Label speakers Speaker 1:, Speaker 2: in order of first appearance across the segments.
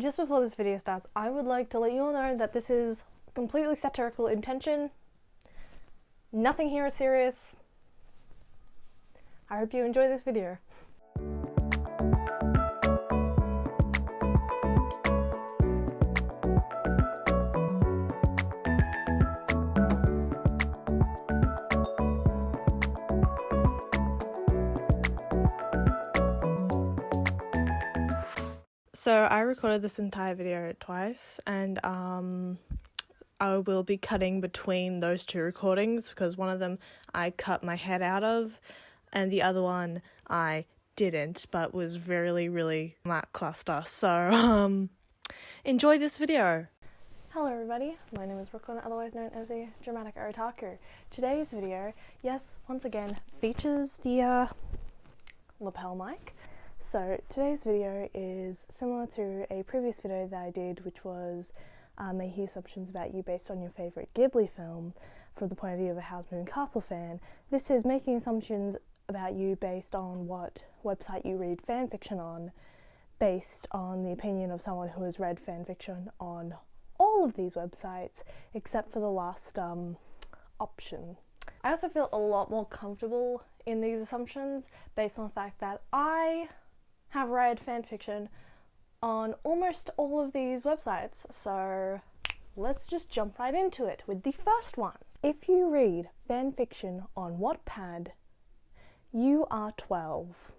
Speaker 1: Just before this video starts, I would like to let you all know that this is completely satirical intention. Nothing here is serious. I hope you enjoy this video. So I recorded this entire video twice, and I will be cutting between those two recordings because one of them I cut my head out of and the other one I didn't, but was really lackluster. So enjoy this video. Hello everybody, my name is Brooklyn, otherwise known as a dramatic otaku. Today's video, yes, once again, features the lapel mic. So today's video is similar to a previous video that I did, which was making assumptions about you based on your favourite Ghibli film from the point of view of a Howl's Moving Castle fan. This is making assumptions about you based on what website you read fanfiction on, based on the opinion of someone who has read fanfiction on all of these websites, except for the last option. I also feel a lot more comfortable in these assumptions based on the fact that I have read fanfiction on almost all of these websites, so let's just jump right into it with the first one. If you read fanfiction on Wattpad, you are 12.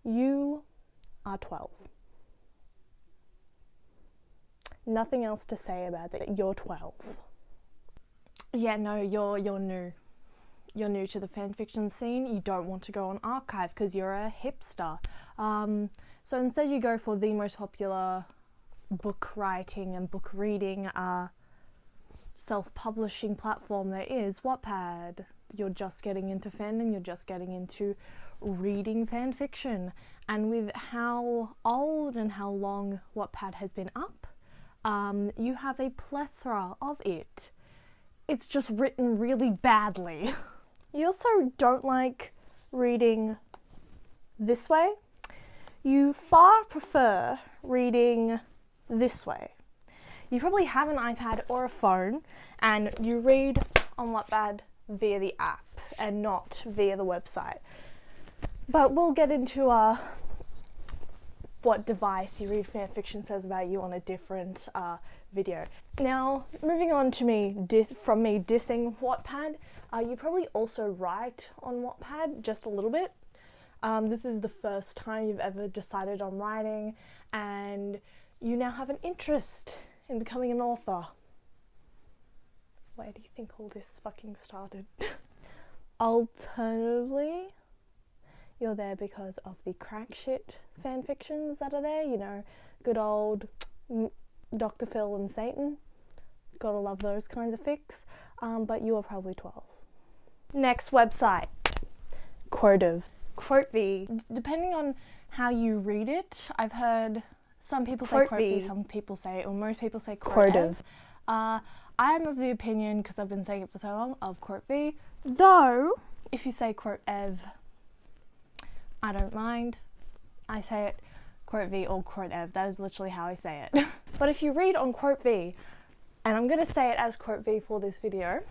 Speaker 1: You are 12. Nothing else to say about it. You're 12. Yeah, no, you're new. You're new to the fanfiction scene. You don't want to go on Archive because you're a hipster. So instead you go for the most popular book writing and book reading self-publishing platform there is, Wattpad. You're just getting into fandom, you're just getting into reading fanfiction. And with how old and how long Wattpad has been up, you have a plethora of it. It's just written really badly. You also don't like reading this way. You far prefer reading this way. You probably have an iPad or a phone and you read on Wattpad via the app and not via the website. But we'll get into what device you read fanfiction says about you on a different video. Now, moving on to me dissing Wattpad, you probably also write on Wattpad just a little bit. This is the first time you've ever decided on writing and you now have an interest in becoming an author. Where do you think all this fucking started? Alternatively, you're there because of the crack shit fanfictions that are there, you know, good old Dr. Phil and Satan. Gotta love those kinds of fics, but you are probably 12. Next website, Quotive. Quotev. Depending on how you read it, I've heard some people say Quotev, some people say, or most people say Quotev. I am of the opinion, because I've been saying it for so long, of Quotev. Though, if you say Quotev, I don't mind. I say it Quotev or Quotev. That is literally how I say it. But if you read on Quotev, and I'm going to say it as Quotev for this video,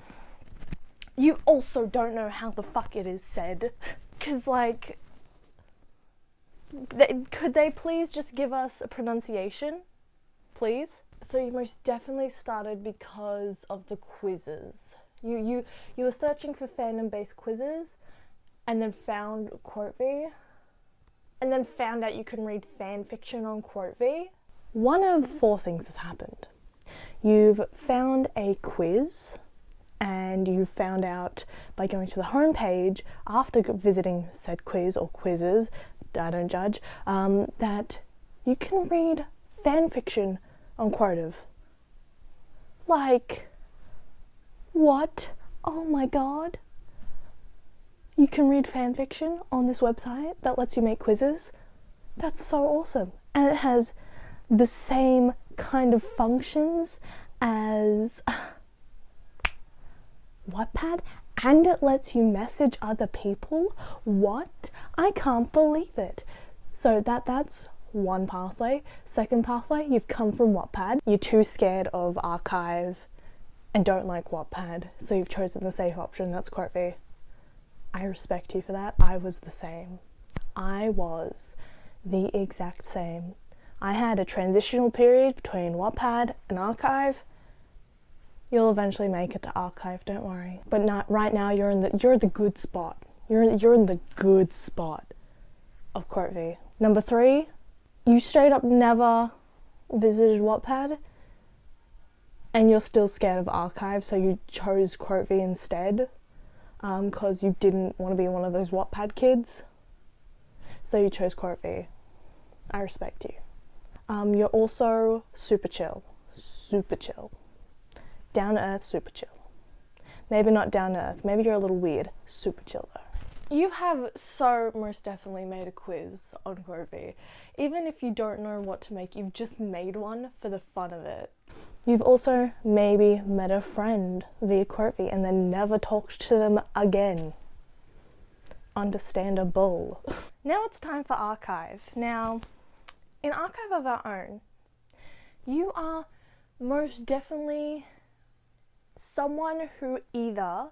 Speaker 1: you also don't know how the fuck it is said. Because, like, could they please just give us a pronunciation? Please? So you most definitely started because of the quizzes. You were searching for fandom-based quizzes, and then found Quotev, and then found out you can read fanfiction on Quotev. One of four things has happened. You've found a quiz, and you found out by going to the homepage after visiting said quiz or quizzes, I don't judge, that you can read fanfiction on Quotev. Like, what? Oh my god. You can read fanfiction on this website that lets you make quizzes? That's so awesome. And it has the same kind of functions as Wattpad, and it lets you message other people? What? I can't believe it. So that's one pathway. Second pathway, you've come from Wattpad. You're too scared of archive and don't like Wattpad, so you've chosen the safe option. That's quote V. I respect you for that. I was the same. I was the exact same. I had a transitional period between Wattpad and archive. You'll eventually make it to archive, don't worry. But not right now. You're in the good spot. You're in the good spot of quote V. Number 3, you straight up never visited Wattpad, and you're still scared of archive, so you chose quote V instead, because you didn't want to be one of those Wattpad kids. So you chose quote V. I respect you. You're also super chill. Super chill. Down to earth, super chill. Maybe not down to earth, maybe you're a little weird. Super chill though. You have so most definitely made a quiz on quote V. Even if you don't know what to make, you've just made one for the fun of it. You've also maybe met a friend via quote V and then never talked to them again. Understandable. Now it's time for archive. Now, in Archive of Our Own, you are most definitely someone who either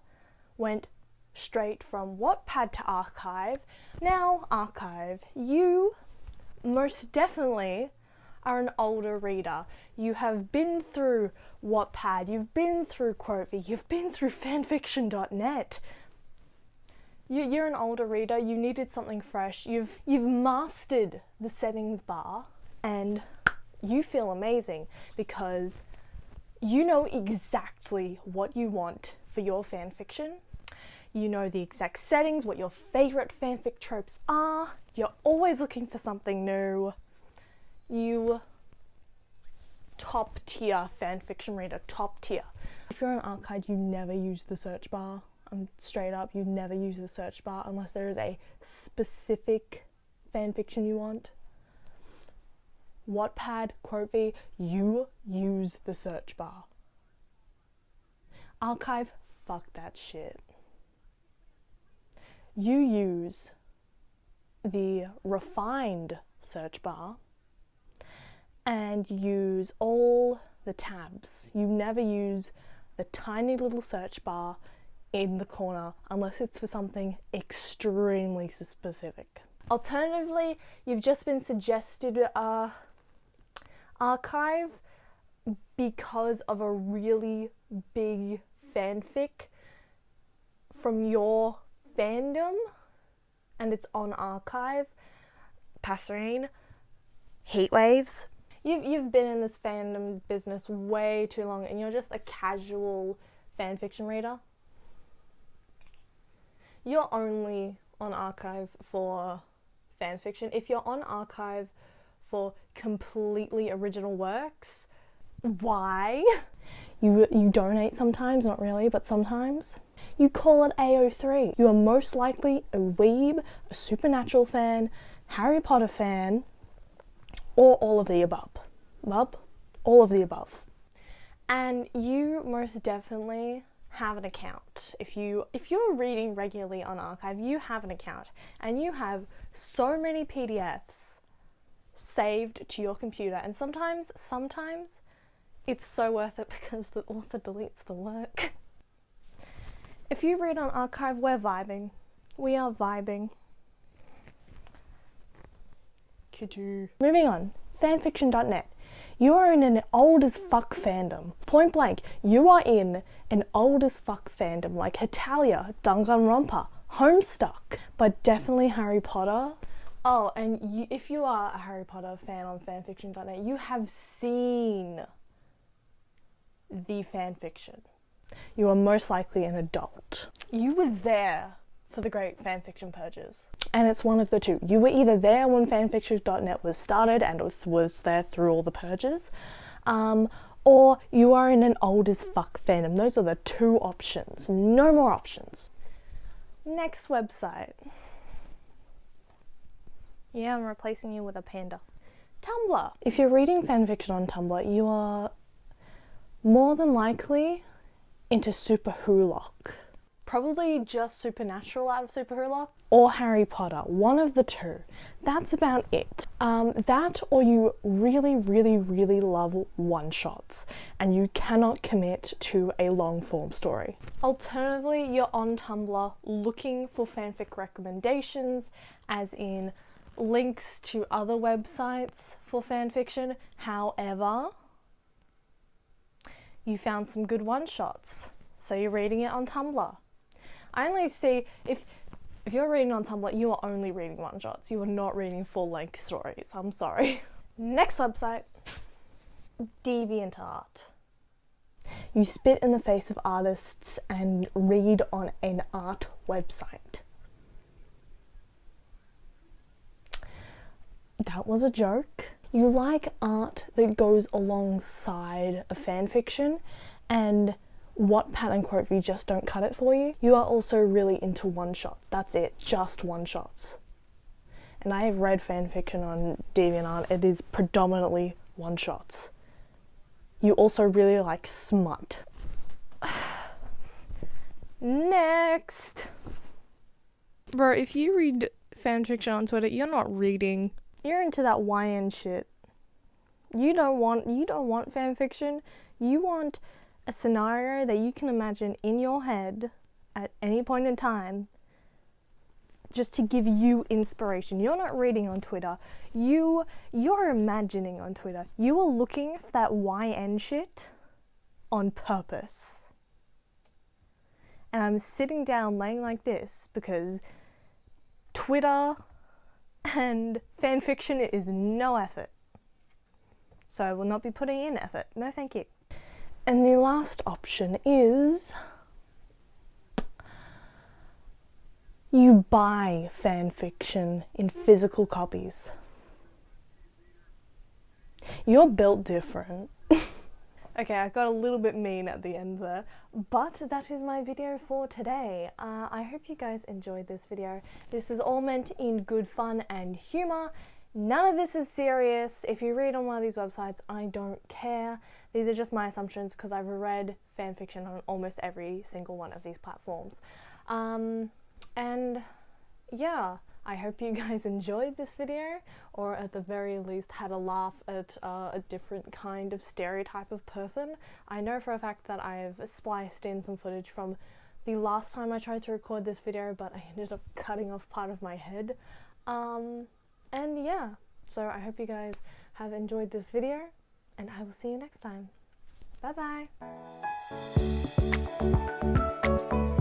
Speaker 1: went straight from Wattpad to archive. Now, archive, you most definitely are an older reader. You have been through Wattpad, you've been through quote V, you've been through fanfiction.net. You're an older reader, you needed something fresh, you've mastered the settings bar, and you feel amazing because you know exactly what you want for your fanfiction. You know the exact settings, what your favourite fanfic tropes are. You're always looking for something new. You top tier fanfiction reader, top tier. If you're an archive, you never use the search bar. I'm straight up, you never use the search bar unless there is a specific fanfiction you want. Wattpad, quote V, you use the search bar. Archive, fuck that shit. You use the refined search bar and use all the tabs. You never use the tiny little search bar in the corner unless it's for something extremely specific. Alternatively, you've just been suggested archive because of a really big fanfic from your fandom and it's on archive. Passerine, heat waves. You've been in this fandom business way too long and you're just a casual fanfiction reader. You're only on archive for fanfiction. If you're on archive for completely original works, why? You donate sometimes, not really, but sometimes. You call it AO3. You are most likely a weeb, a supernatural fan, Harry Potter fan, or all of the above. All of the above. And you most definitely have an account. If you're reading regularly on archive, you have an account and you have so many PDFs saved to your computer, and sometimes it's so worth it because the author deletes the work. If you read on archive, we're vibing. We are vibing. Moving on, fanfiction.net. You are in an old as fuck fandom. Point blank, you are in an old as fuck fandom like Hetalia, Danganronpa, Homestuck, but definitely Harry Potter. Oh, and if you are a Harry Potter fan on fanfiction.net, you have seen the fanfiction. You are most likely an adult. You were there for the great fanfiction purges. And it's one of the two. You were either there when fanfiction.net was started and was there through all the purges, or you are in an old as fuck fandom. Those are the two options. No more options. Next website. Yeah, I'm replacing you with a panda. Tumblr. If you're reading fanfiction on Tumblr, you are more than likely into super hulock. Probably just Supernatural out of Superhula or Harry Potter, one of the two. That's about it. That or you really, really, really love one-shots and you cannot commit to a long-form story. Alternatively, you're on Tumblr looking for fanfic recommendations, as in links to other websites for fanfiction. However, you found some good one-shots, so you're reading it on Tumblr. I only see, if you're reading on Tumblr, you are only reading one-shots. You are not reading full-length stories. I'm sorry. Next website, DeviantArt. You spit in the face of artists and read on an art website. That was a joke. You like art that goes alongside a fanfiction, and Wattpad and Quoteview just don't cut it for you. You are also really into one-shots. That's it, just one-shots. And I have read fanfiction on DeviantArt. It is predominantly one-shots. You also really like smut. Next. Bro, if you read fanfiction on Twitter, you're not reading. You're into that YN shit. You don't want fanfiction. You want a scenario that you can imagine in your head at any point in time, just to give you inspiration. You're not reading on Twitter. You're imagining on Twitter. You are looking for that YN shit on purpose. And I'm sitting down laying like this because Twitter and fanfiction is no effort. So I will not be putting in effort. No, thank you. And the last option is you buy fanfiction in physical copies. You're built different. Okay, I got a little bit mean at the end there, but that is my video for today. I hope you guys enjoyed this video. This is all meant in good fun and humor. None of this is serious. If you read on one of these websites, I don't care. These are just my assumptions because I've read fanfiction on almost every single one of these platforms. And yeah, I hope you guys enjoyed this video, or at the very least had a laugh at a different kind of stereotype of person. I know for a fact that I've spliced in some footage from the last time I tried to record this video, but I ended up cutting off part of my head. And yeah, so I hope you guys have enjoyed this video, and I will see you next time. Bye bye!